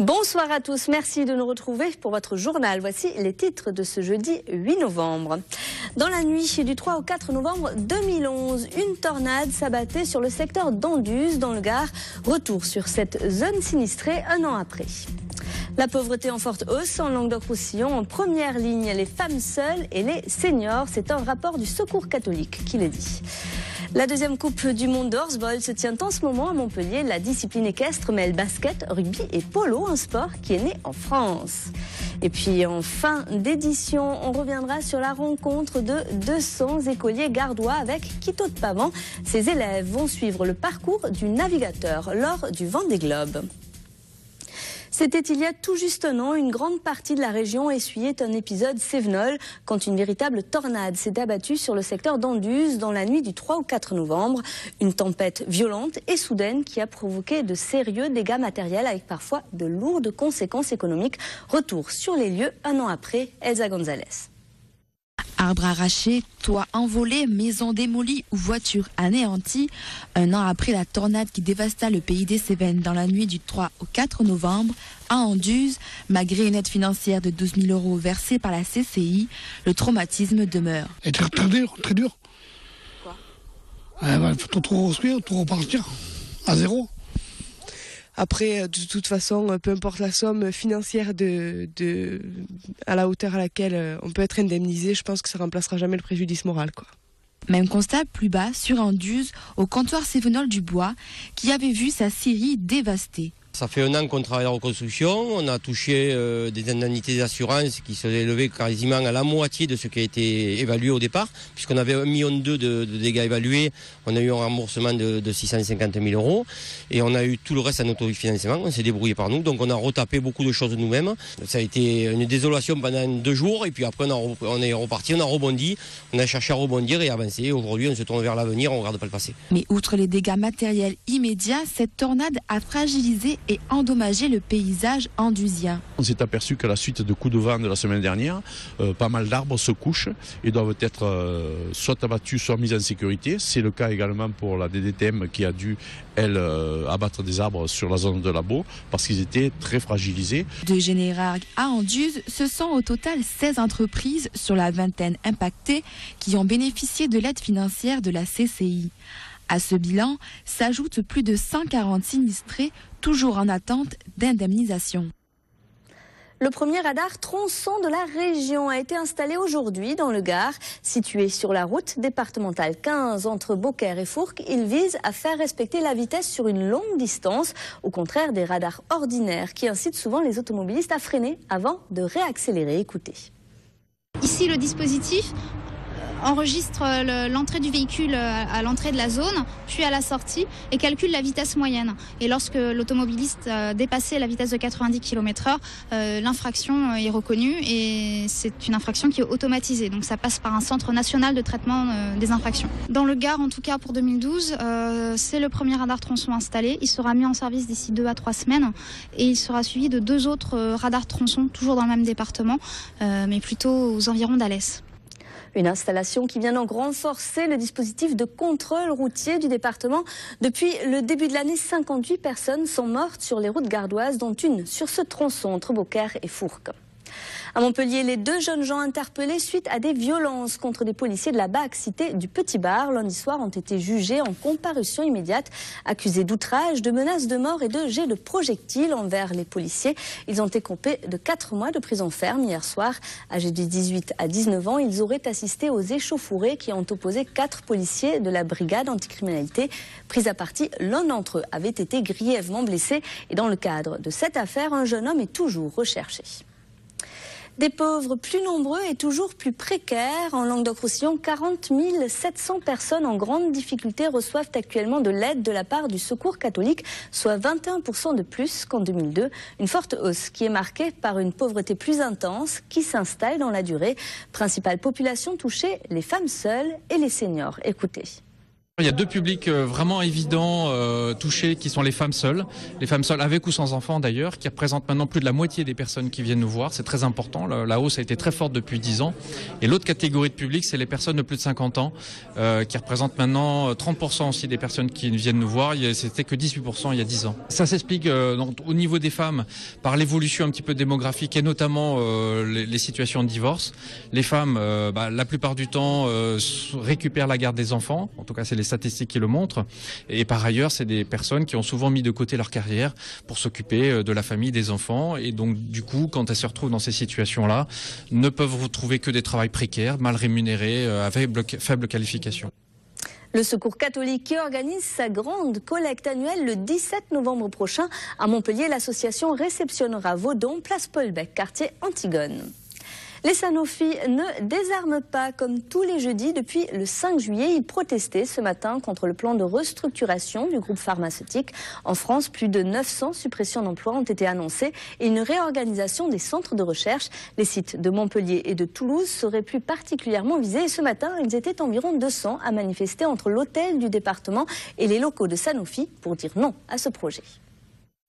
Bonsoir à tous, merci de nous retrouver pour votre journal. Voici les titres de ce jeudi 8 novembre. Dans la nuit du 3 au 4 novembre 2011, une tornade s'abattait sur le secteur d'Anduze dans le Gard. Retour sur cette zone sinistrée un an après. La pauvreté en forte hausse en Languedoc-Roussillon. En première ligne, les femmes seules et les seniors. C'est un rapport du Secours catholique qui le dit. La deuxième Coupe du monde de Horseball se tient en ce moment à Montpellier. La discipline équestre mêle basket, rugby et polo, un sport qui est né en France. Et puis en fin d'édition, on reviendra sur la rencontre de 200 écoliers gardois avec Quito de Pavant. Ces élèves vont suivre le parcours du navigateur lors du Vendée Globe. C'était il y a tout juste un an, une grande partie de la région essuyait un épisode cévenol quand une véritable tornade s'est abattue sur le secteur d'Anduze dans la nuit du 3 au 4 novembre. Une tempête violente et soudaine qui a provoqué de sérieux dégâts matériels avec parfois de lourdes conséquences économiques. Retour sur les lieux un an après, Elsa Gonzalez. Arbres arrachés, toits envolés, maisons démolies ou voitures anéanties. Un an après la tornade qui dévasta le pays des Cévennes dans la nuit du 3 au 4 novembre, à Anduze, malgré une aide financière de 12 000 € versée par la CCI, le traumatisme demeure. Et très dur, très dur. Quoi? Faut tout reconstruire, tout repartir à zéro. Après, de toute façon, peu importe la somme financière à la hauteur à laquelle on peut être indemnisé, je pense que ça remplacera jamais le préjudice moral, quoi. Même constat plus bas sur Anduze, au comptoir Cévenol du Bois, qui avait vu sa scierie dévastée. Ça fait un an qu'on travaille en reconstruction, on a touché des indemnités d'assurance qui se élevaient quasiment à la moitié de ce qui a été évalué au départ, puisqu'on avait 1,2 million de dégâts évalués, on a eu un remboursement de 650 000 €, et on a eu tout le reste en autofinancement, on s'est débrouillé par nous, donc on a retapé beaucoup de choses nous-mêmes. Ça a été une désolation pendant 2 jours, et puis après on est reparti, on a rebondi, on a cherché à rebondir et avancer. Aujourd'hui on se tourne vers l'avenir, on ne regarde pas le passé. Mais outre les dégâts matériels immédiats, cette tornade a fragilisé et endommager le paysage anduzien. On s'est aperçu qu'à la suite de coups de vent de la semaine dernière, pas mal d'arbres se couchent et doivent être soit abattus, soit mis en sécurité. C'est le cas également pour la DDTM qui a dû, elle, abattre des arbres sur la zone de Labo parce qu'ils étaient très fragilisés. De Générargues à Anduze, ce sont au total 16 entreprises sur la vingtaine impactées qui ont bénéficié de l'aide financière de la CCI. À ce bilan s'ajoutent plus de 140 sinistrés, toujours en attente d'indemnisation. Le premier radar tronçon de la région a été installé aujourd'hui dans le Gard. Situé sur la route départementale 15 entre Beaucaire et Fourques, il vise à faire respecter la vitesse sur une longue distance, au contraire des radars ordinaires qui incitent souvent les automobilistes à freiner avant de réaccélérer. Écoutez. Ici, le dispositif enregistre l'entrée du véhicule à l'entrée de la zone, puis à la sortie, et calcule la vitesse moyenne. Et lorsque l'automobiliste dépassait la vitesse de 90 km/h, l'infraction est reconnue et c'est une infraction qui est automatisée. Donc ça passe par un centre national de traitement des infractions. Dans le Gard, en tout cas pour 2012, c'est le premier radar tronçon installé. Il sera mis en service d'ici 2 à 3 semaines et il sera suivi de 2 autres radars tronçons, toujours dans le même département, mais plutôt aux environs d'Alès. Une installation qui vient donc renforcer le dispositif de contrôle routier du département. Depuis le début de l'année, 58 personnes sont mortes sur les routes gardoises, dont une sur ce tronçon entre Beaucaire et Fourques. À Montpellier, les 2 jeunes gens interpellés suite à des violences contre des policiers de la BAC cité du Petit Bar lundi soir ont été jugés en comparution immédiate, accusés d'outrage, de menaces de mort et de jets de projectiles envers les policiers. Ils ont écopé de 4 mois de prison ferme hier soir. Âgés de 18 à 19 ans, ils auraient assisté aux échauffourées qui ont opposé 4 policiers de la brigade anticriminalité. Pris à partie, l'un d'entre eux avait été grièvement blessé et dans le cadre de cette affaire, un jeune homme est toujours recherché. Des pauvres plus nombreux et toujours plus précaires. En Languedoc-Roussillon, 40 700 personnes en grande difficulté reçoivent actuellement de l'aide de la part du Secours catholique, soit 21% de plus qu'en 2002. Une forte hausse qui est marquée par une pauvreté plus intense qui s'installe dans la durée. Principale population touchée, les femmes seules et les seniors. Écoutez. Il y a deux publics vraiment évidents touchés qui sont les femmes seules avec ou sans enfants d'ailleurs, qui représentent maintenant plus de la moitié des personnes qui viennent nous voir. C'est très important, la hausse a été très forte depuis 10 ans. Et l'autre catégorie de public, c'est les personnes de plus de 50 ans, qui représentent maintenant 30% aussi des personnes qui viennent nous voir. C'était que 18% il y a 10 ans. Ça s'explique au niveau des femmes par l'évolution un petit peu démographique et notamment les situations de divorce. Les femmes, la plupart du temps, récupèrent la garde des enfants. En tout cas, c'est les statistiques qui le montrent. Et par ailleurs, c'est des personnes qui ont souvent mis de côté leur carrière pour s'occuper de la famille, des enfants. Et donc, du coup, quand elles se retrouvent dans ces situations-là, ne peuvent retrouver que des travails précaires, mal rémunérés, avec faible qualification. Le Secours catholique qui organise sa grande collecte annuelle le 17 novembre prochain à Montpellier. L'association réceptionnera vos dons, place Paul Bech, quartier Antigone. Les Sanofi ne désarment pas comme tous les jeudis depuis le 5 juillet. Ils protestaient ce matin contre le plan de restructuration du groupe pharmaceutique. En France, plus de 900 suppressions d'emplois ont été annoncées et une réorganisation des centres de recherche. Les sites de Montpellier et de Toulouse seraient plus particulièrement visés. Et ce matin, ils étaient environ 200 à manifester entre l'hôtel du département et les locaux de Sanofi pour dire non à ce projet.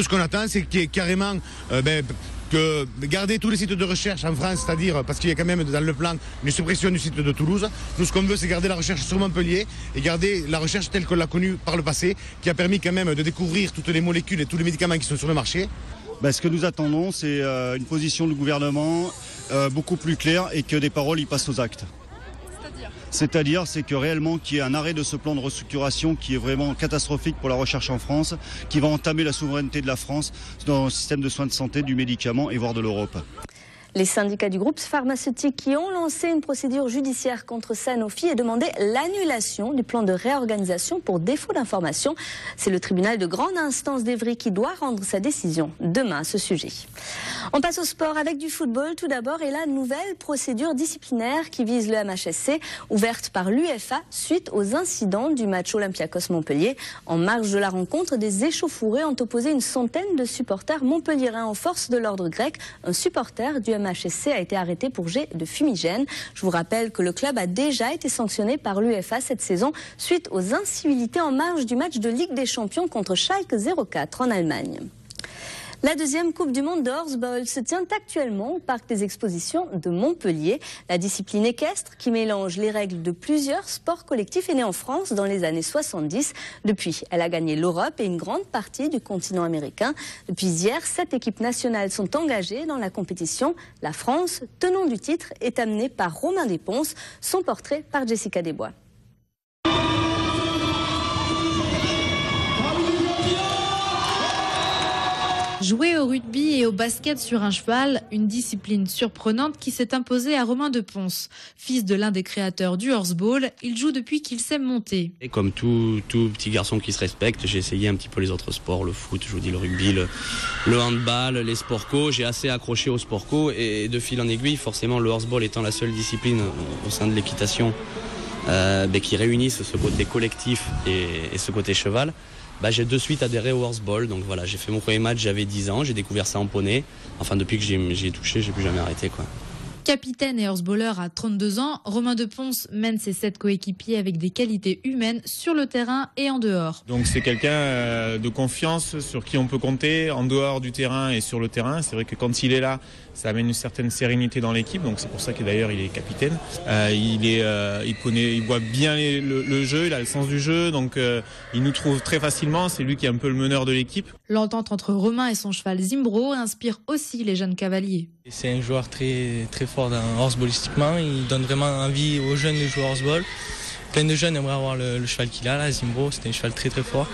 Ce qu'on attend, c'est qu'il y ait carrément que garder tous les sites de recherche en France, c'est-à-dire parce qu'il y a quand même dans le plan une suppression du site de Toulouse. Nous, ce qu'on veut, c'est garder la recherche sur Montpellier et garder la recherche telle qu'on l'a connue par le passé, qui a permis quand même de découvrir toutes les molécules et tous les médicaments qui sont sur le marché. Ce que nous attendons, c'est une position du gouvernement beaucoup plus claire et que des paroles y passent aux actes. C'est-à-dire, c'est que réellement qu'il y ait un arrêt de ce plan de restructuration qui est vraiment catastrophique pour la recherche en France, qui va entamer la souveraineté de la France dans le système de soins de santé, du médicament et voire de l'Europe. Les syndicats du groupe pharmaceutique qui ont lancé une procédure judiciaire contre Sanofi et demandé l'annulation du plan de réorganisation pour défaut d'information. C'est le tribunal de grande instance d'Évry qui doit rendre sa décision demain à ce sujet. On passe au sport avec du football tout d'abord et la nouvelle procédure disciplinaire qui vise le MHSC, ouverte par l'UEFA suite aux incidents du match Olympiakos-Montpellier. En marge de la rencontre, des échauffourées ont opposé une centaine de supporters montpelliérains aux forces de l'ordre grec. Un supporter du MHSC a été arrêté pour jet de fumigène. Je vous rappelle que le club a déjà été sanctionné par l'UEFA cette saison suite aux incivilités en marge du match de Ligue des Champions contre Schalke 04 en Allemagne. La deuxième Coupe du Monde de Horseball se tient actuellement au Parc des Expositions de Montpellier. La discipline équestre qui mélange les règles de plusieurs sports collectifs est née en France dans les années 70. Depuis, elle a gagné l'Europe et une grande partie du continent américain. Depuis hier, 7 équipes nationales sont engagées dans la compétition. La France, tenant du titre, est amenée par Romain Desponces. Son portrait par Jessica Desbois. Jouer au rugby et au basket sur un cheval, une discipline surprenante qui s'est imposée à Romain Desponces. Fils de l'un des créateurs du horseball, il joue depuis qu'il sait monter. Et comme tout petit garçon qui se respecte, j'ai essayé un petit peu les autres sports, le foot, je vous dis le rugby, le handball, les sports co. J'ai assez accroché aux sports co et de fil en aiguille, forcément le horseball étant la seule discipline au sein de l'équitation qui réunissent ce côté collectif et ce côté cheval. J'ai de suite adhéré au horseball, donc voilà, j'ai fait mon premier match, j'avais 10 ans, j'ai découvert ça en poney. Enfin, depuis que j'y ai touché, j'ai plus jamais arrêté, quoi. Capitaine et horseballeur à 32 ans, Romain Desponces mène ses 7 coéquipiers avec des qualités humaines sur le terrain et en dehors. Donc c'est quelqu'un de confiance sur qui on peut compter en dehors du terrain et sur le terrain. C'est vrai que quand il est là, ça amène une certaine sérénité dans l'équipe. Donc c'est pour ça que d'ailleurs il est capitaine. Il voit bien le jeu, il a le sens du jeu. Donc il nous trouve très facilement. C'est lui qui est un peu le meneur de l'équipe. L'entente entre Romain et son cheval Zimbro inspire aussi les jeunes cavaliers. C'est un joueur très fort horsballistiquement. Il donne vraiment envie aux jeunes de jouer au horseball. Plein de jeunes aimeraient avoir le cheval qu'il a là, Zimbro. C'est un cheval très fort.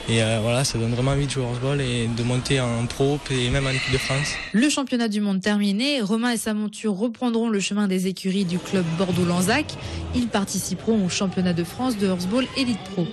Et voilà, ça donne vraiment envie de jouer au horseball et de monter en pro et même en équipe de France. Le championnat du monde terminé, Romain et sa monture reprendront le chemin des écuries du club Bordeaux-Lanzac. Ils participeront au championnat de France de horseball Elite Pro.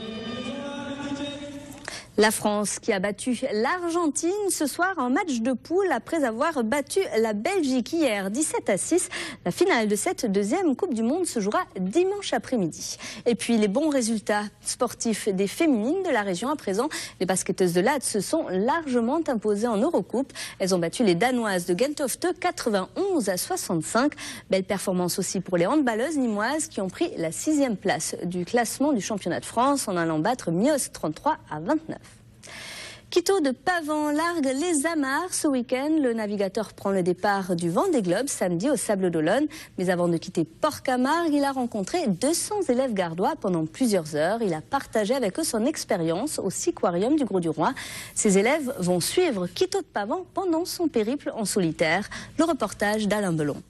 La France qui a battu l'Argentine ce soir en match de poule après avoir battu la Belgique hier 17-6. La finale de cette deuxième Coupe du Monde se jouera dimanche après-midi. Et puis les bons résultats sportifs des féminines de la région à présent. Les basketteuses de Lade se sont largement imposées en Eurocoupe. Elles ont battu les Danoises de Gentofte 91-65. Belle performance aussi pour les handballeuses nîmoises qui ont pris la 6e place du classement du championnat de France en allant battre Mios 33-29. Quito de Pavan largue les amarres ce week-end. Le navigateur prend le départ du Vendée Globe samedi au Sables d'Olonne. Mais avant de quitter Port-Camargue, il a rencontré 200 élèves gardois pendant plusieurs heures. Il a partagé avec eux son expérience au Siquarium du Grau-du-Roi. Ces élèves vont suivre Quito de Pavan pendant son périple en solitaire. Le reportage d'Alain Belon.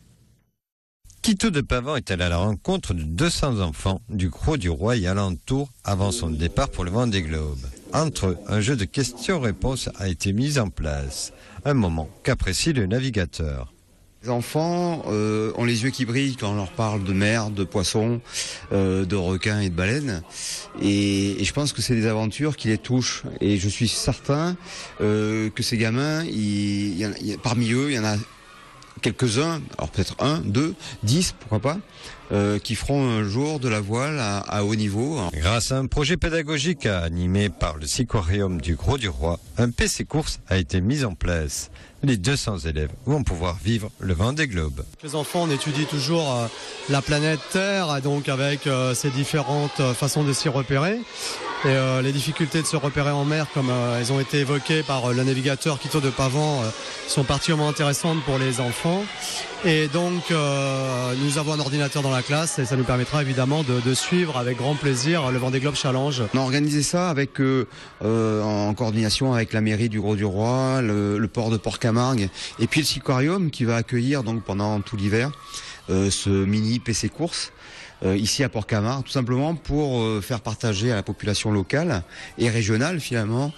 Quito de Pavan est allé à la rencontre de 200 enfants du Grau-du-Roi et alentour avant son départ pour le Vendée Globe. Entre eux, un jeu de questions-réponses a été mis en place. Un moment qu'apprécie le navigateur. Les enfants ont les yeux qui brillent quand on leur parle de mer, de poissons, de requins et de baleines. Et je pense que c'est des aventures qui les touchent. Et je suis certain que ces gamins, parmi eux, il y en a quelques-uns, alors peut-être 1, 2, 10, pourquoi pas, qui feront un jour de la voile à haut niveau. Grâce à un projet pédagogique animé par le Siquarium du Grau-du-Roi, un PC course a été mis en place. Les 200 élèves vont pouvoir vivre le Vendée Globe. Les enfants, on étudie toujours la planète Terre, donc avec ses différentes façons de s'y repérer. Et les difficultés de se repérer en mer, comme elles ont été évoquées par le navigateur Quito de Pavan, sont particulièrement intéressantes pour les enfants. Et donc, nous avons un ordinateur dans la classe et ça nous permettra évidemment de suivre avec grand plaisir le Vendée Globe Challenge. On a organisé ça avec, en coordination avec la mairie du Grau-du-Roi, le port de Port-Camargue et puis le Siquarium qui va accueillir donc pendant tout l'hiver ce mini PC course. Ici à Port-Camargue, tout simplement pour faire partager à la population locale et régionale finalement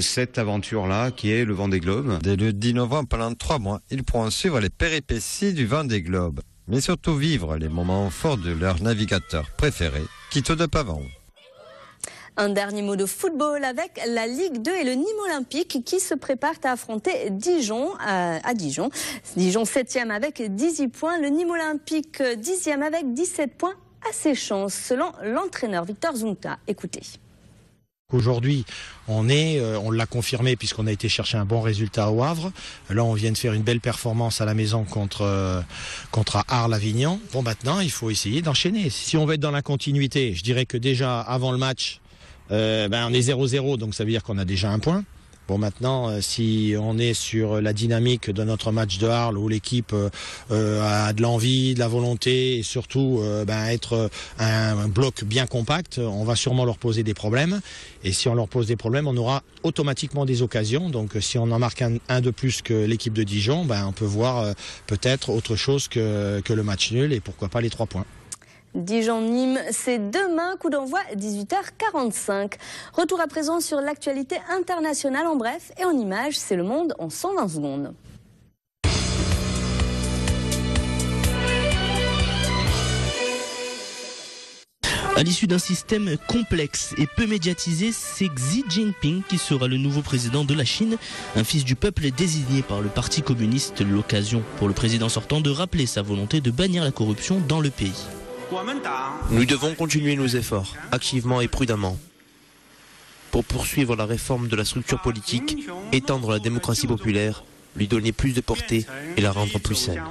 cette aventure-là qui est le Vendée Globe. Dès le 10 novembre, pendant 3 mois, ils pourront suivre les péripéties du Vendée Globe, mais surtout vivre les moments forts de leur navigateur préféré, Quito de Pavan. Un dernier mot de football avec la Ligue 2 et le Nîmes Olympique qui se préparent à affronter Dijon à Dijon. Dijon 7e avec 18 points, le Nîmes Olympique 10e avec 17 points à ses chances selon l'entraîneur Victor Zunta. Écoutez. Aujourd'hui, on l'a confirmé puisqu'on a été chercher un bon résultat au Havre. Là, on vient de faire une belle performance à la maison contre Arles-Avignon. Bon, maintenant, il faut essayer d'enchaîner. Si on veut être dans la continuité, je dirais que déjà avant le match, on est 0-0, donc ça veut dire qu'on a déjà un point. Bon, maintenant, si on est sur la dynamique de notre match de Arles où l'équipe a de l'envie, de la volonté et surtout être un bloc bien compact, on va sûrement leur poser des problèmes. Et si on leur pose des problèmes, on aura automatiquement des occasions. Donc si on en marque un de plus que l'équipe de Dijon, on peut voir peut-être autre chose que le match nul et pourquoi pas les 3 points. Dijon-Nîmes, c'est demain, coup d'envoi 18h45. Retour à présent sur l'actualité internationale en bref et en images, c'est Le Monde en 120 secondes. À l'issue d'un système complexe et peu médiatisé, c'est Xi Jinping qui sera le nouveau président de la Chine, un fils du peuple désigné par le Parti communiste, l'occasion pour le président sortant de rappeler sa volonté de bannir la corruption dans le pays. Nous devons continuer nos efforts, activement et prudemment, pour poursuivre la réforme de la structure politique, étendre la démocratie populaire, lui donner plus de portée et la rendre plus saine.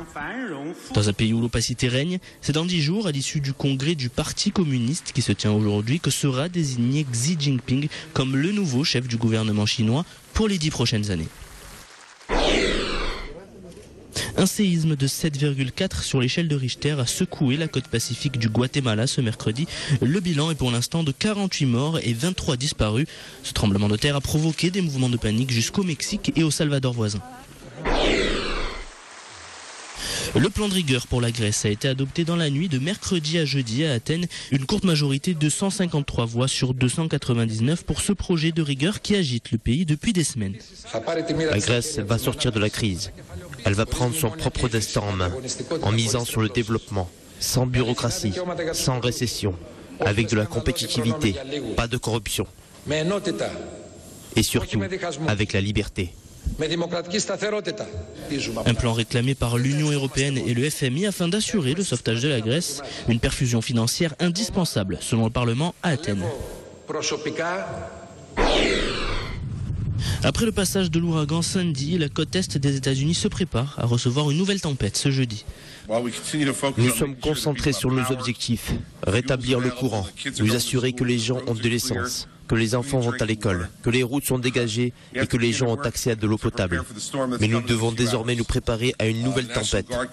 Dans un pays où l'opacité règne, c'est dans 10 jours, à l'issue du congrès du Parti communiste qui se tient aujourd'hui, que sera désigné Xi Jinping comme le nouveau chef du gouvernement chinois pour les 10 prochaines années. Un séisme de 7,4 sur l'échelle de Richter a secoué la côte pacifique du Guatemala ce mercredi. Le bilan est pour l'instant de 48 morts et 23 disparus. Ce tremblement de terre a provoqué des mouvements de panique jusqu'au Mexique et au Salvador voisin. Le plan de rigueur pour la Grèce a été adopté dans la nuit de mercredi à jeudi à Athènes. Une courte majorité de 153 voix sur 299 pour ce projet de rigueur qui agite le pays depuis des semaines. La Grèce va sortir de la crise. Elle va prendre son propre destin en main, en misant sur le développement, sans bureaucratie, sans récession, avec de la compétitivité, pas de corruption. Et surtout, avec la liberté. Un plan réclamé par l'Union européenne et le FMI afin d'assurer le sauvetage de la Grèce, une perfusion financière indispensable, selon le Parlement à Athènes. Après le passage de l'ouragan Sandy, la côte est des États-Unis se prépare à recevoir une nouvelle tempête ce jeudi. Nous sommes concentrés sur nos objectifs, rétablir le courant, nous assurer que les gens ont de l'essence, que les enfants vont à l'école, que les routes sont dégagées et que les gens ont accès à de l'eau potable. Mais nous devons désormais nous préparer à une nouvelle tempête, car